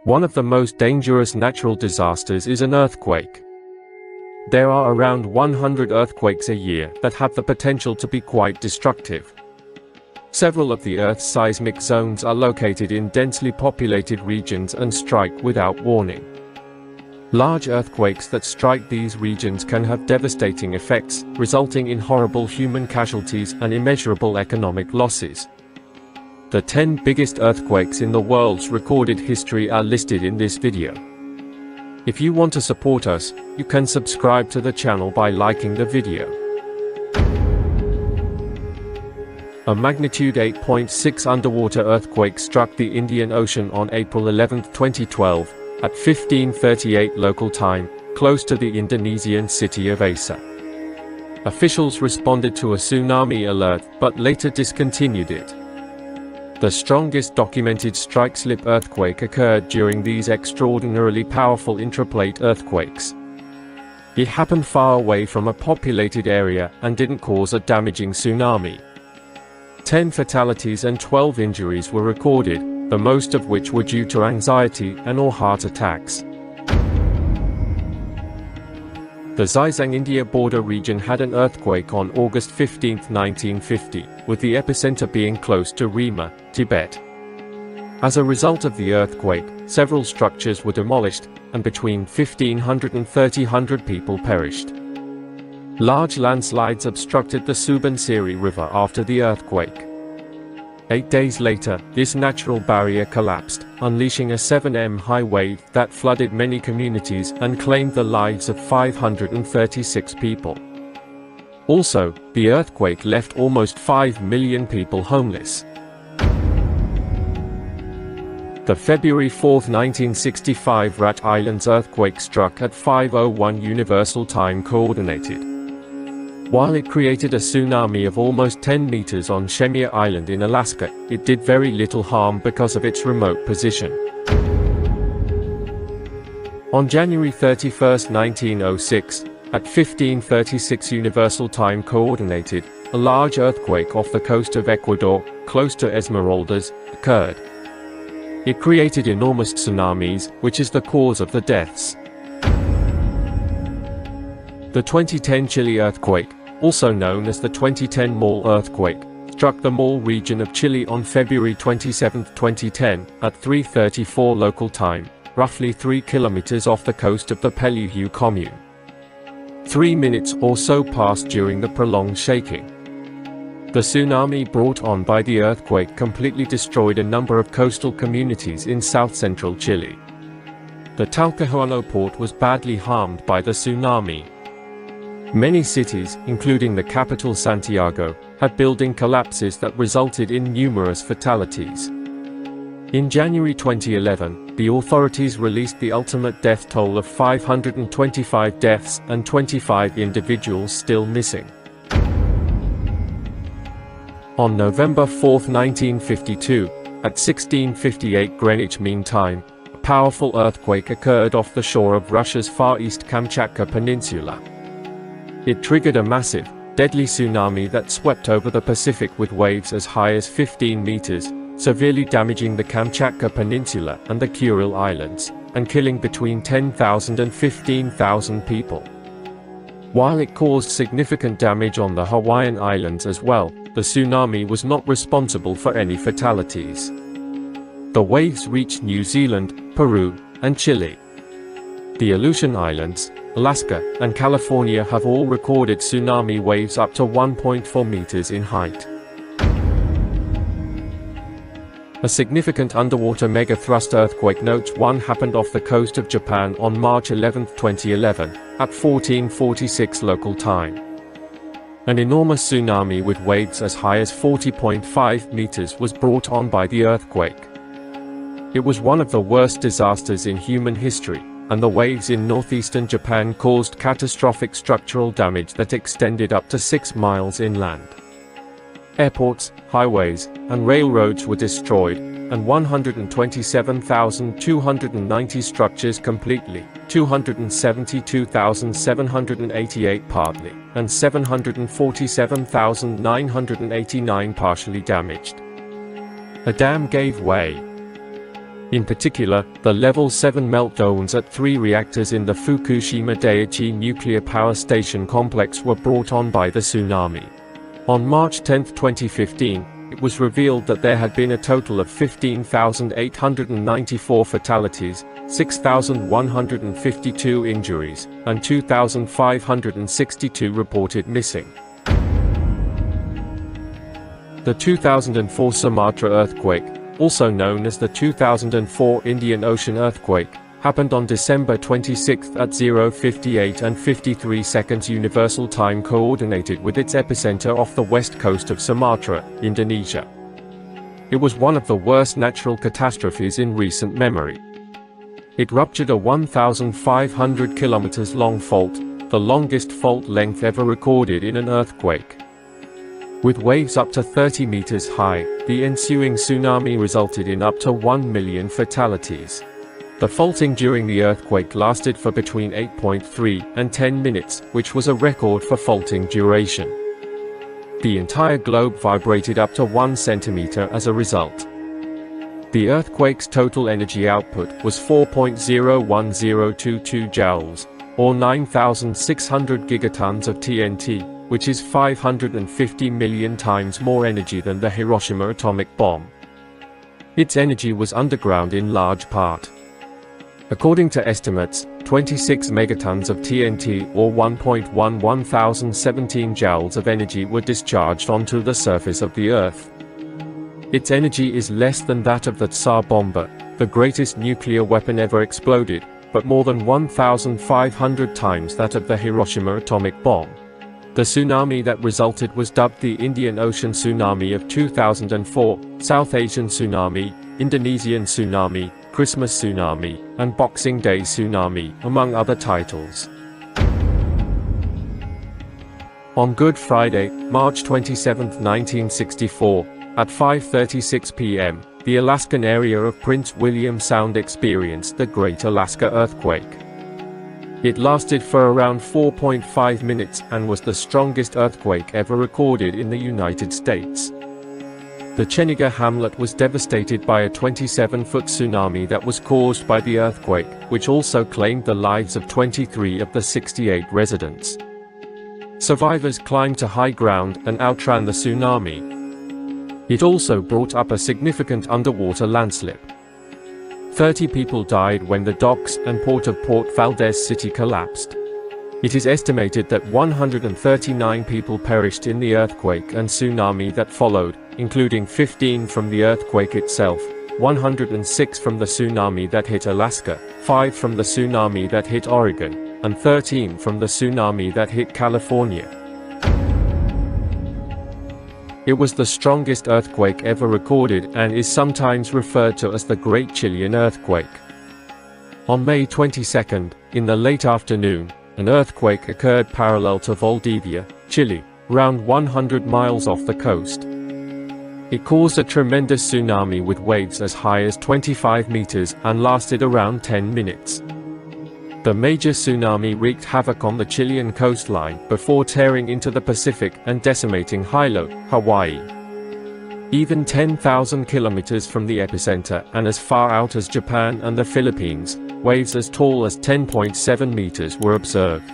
One of the most dangerous natural disasters is an earthquake. There are around 100 earthquakes a year that have the potential to be quite destructive. Several of the Earth's seismic zones are located in densely populated regions and strike without warning. Large earthquakes that strike these regions can have devastating effects, resulting in horrible human casualties and immeasurable economic losses. The 10 biggest earthquakes in the world's recorded history are listed in this video. If you want to support us, you can subscribe to the channel by liking the video. A magnitude 8.6 underwater earthquake struck the Indian Ocean on April 11, 2012, at 15:38 local time, close to the Indonesian city of Aceh. Officials responded to a tsunami alert, but later discontinued it. The strongest documented strike-slip earthquake occurred during these extraordinarily powerful intraplate earthquakes. It happened far away from a populated area and didn't cause a damaging tsunami. 10 fatalities and 12 injuries were recorded, the most of which were due to anxiety and/or heart attacks. The Xizang India border region had an earthquake on August 15, 1950, with the epicenter being close to Rima, Tibet. As a result of the earthquake, several structures were demolished, and between 1,500 and 3,000 people perished. Large landslides obstructed the Subansiri River after the earthquake. 8 days later, this natural barrier collapsed, unleashing a 7 m high wave that flooded many communities and claimed the lives of 536 people. Also, the earthquake left almost 5 million people homeless. The February 4, 1965 Rat Islands earthquake struck at 5:01 Universal Time Coordinated. While it created a tsunami of almost 10 meters on Shemya Island in Alaska, it did very little harm because of its remote position. On January 31, 1906, at 15:36 Universal Time Coordinated, a large earthquake off the coast of Ecuador, close to Esmeraldas, occurred. It created enormous tsunamis, which is the cause of the deaths. The 2010 Chile earthquake, also known as the 2010 Mall earthquake, struck the Mall region of Chile on February 27, 2010, at 3:34 local time, roughly 3 kilometers off the coast of the Pelluju commune. 3 minutes or so passed during the prolonged shaking. The tsunami brought on by the earthquake completely destroyed a number of coastal communities in south-central Chile. The Talcahuano port was badly harmed by the tsunami. Many cities, including the capital Santiago, had building collapses that resulted in numerous fatalities. In January 2011, the authorities released the ultimate death toll of 525 deaths and 25 individuals still missing. On November 4, 1952, at 16:58 Greenwich Mean Time, a powerful earthquake occurred off the shore of Russia's Far East Kamchatka Peninsula. It triggered a massive, deadly tsunami that swept over the Pacific with waves as high as 15 meters, severely damaging the Kamchatka Peninsula and the Kuril Islands, and killing between 10,000 and 15,000 people. While it caused significant damage on the Hawaiian Islands as well, the tsunami was not responsible for any fatalities. The waves reached New Zealand, Peru, and Chile. The Aleutian Islands, Alaska, and California have all recorded tsunami waves up to 1.4 meters in height. A significant underwater megathrust earthquake Note 1 happened off the coast of Japan on March 11, 2011, at 14:46 local time. An enormous tsunami with waves as high as 40.5 meters was brought on by the earthquake. It was one of the worst disasters in human history, and the waves in northeastern Japan caused catastrophic structural damage that extended up to 6 miles inland. Airports, highways, and railroads were destroyed, and 127,290 structures completely, 272,788 partly, and 747,989 partially damaged. A dam gave way. In particular, the level 7 meltdowns at 3 reactors in the Fukushima Daiichi nuclear power station complex were brought on by the tsunami. On March 10, 2015, it was revealed that there had been a total of 15,894 fatalities, 6,152 injuries, and 2,562 reported missing. The 2004 Sumatra earthquake, also known as the 2004 Indian Ocean earthquake, happened on December 26 at 0:58 and 53 seconds Universal Time Coordinated, with its epicenter off the west coast of Sumatra, Indonesia. It was one of the worst natural catastrophes in recent memory. It ruptured a 1,500 kilometers long fault, the longest fault length ever recorded in an earthquake. With waves up to 30 meters high, the ensuing tsunami resulted in up to 1 million fatalities. The faulting during the earthquake lasted for between 8.3 and 10 minutes, which was a record for faulting duration. The entire globe vibrated up to 1 centimeter as a result. The earthquake's total energy output was 4.01022 joules, or 9,600 gigatons of TNT, which is 550 million times more energy than the Hiroshima atomic bomb. Its energy was underground in large part. According to estimates, 26 megatons of TNT, or 1.1117 joules of energy, were discharged onto the surface of the Earth. Its energy is less than that of the Tsar Bomba, the greatest nuclear weapon ever exploded, but more than 1,500 times that of the Hiroshima atomic bomb. The tsunami that resulted was dubbed the Indian Ocean Tsunami of 2004, South Asian Tsunami, Indonesian Tsunami, Christmas Tsunami, and Boxing Day Tsunami, among other titles. On Good Friday, March 27, 1964, at 5:36 p.m., the Alaskan area of Prince William Sound experienced the Great Alaska Earthquake. It lasted for around 4.5 minutes and was the strongest earthquake ever recorded in the United States. The Cheniga hamlet was devastated by a 27-foot tsunami that was caused by the earthquake, which also claimed the lives of 23 of the 68 residents. Survivors climbed to high ground and outran the tsunami. It also brought up a significant underwater landslip. 30 people died when the docks and port of Port Valdez City collapsed. It is estimated that 139 people perished in the earthquake and tsunami that followed, including 15 from the earthquake itself, 106 from the tsunami that hit Alaska, 5 from the tsunami that hit Oregon, and 13 from the tsunami that hit California. It was the strongest earthquake ever recorded and is sometimes referred to as the Great Chilean Earthquake. On May 22, in the late afternoon, an earthquake occurred parallel to Valdivia, Chile, around 100 miles off the coast. It caused a tremendous tsunami with waves as high as 25 meters and lasted around 10 minutes. The major tsunami wreaked havoc on the Chilean coastline before tearing into the Pacific and decimating Hilo, Hawaii. Even 10,000 kilometers from the epicenter and as far out as Japan and the Philippines, waves as tall as 10.7 meters were observed.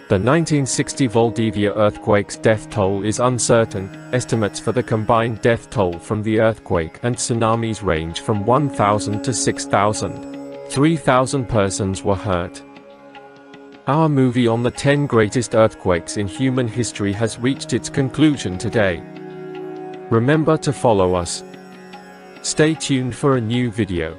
The 1960 Valdivia earthquake's death toll is uncertain. Estimates for the combined death toll from the earthquake and tsunamis range from 1,000 to 6,000. 3,000 persons were hurt. Our movie on the 10 greatest earthquakes in human history has reached its conclusion today. Remember to follow us. Stay tuned for a new video.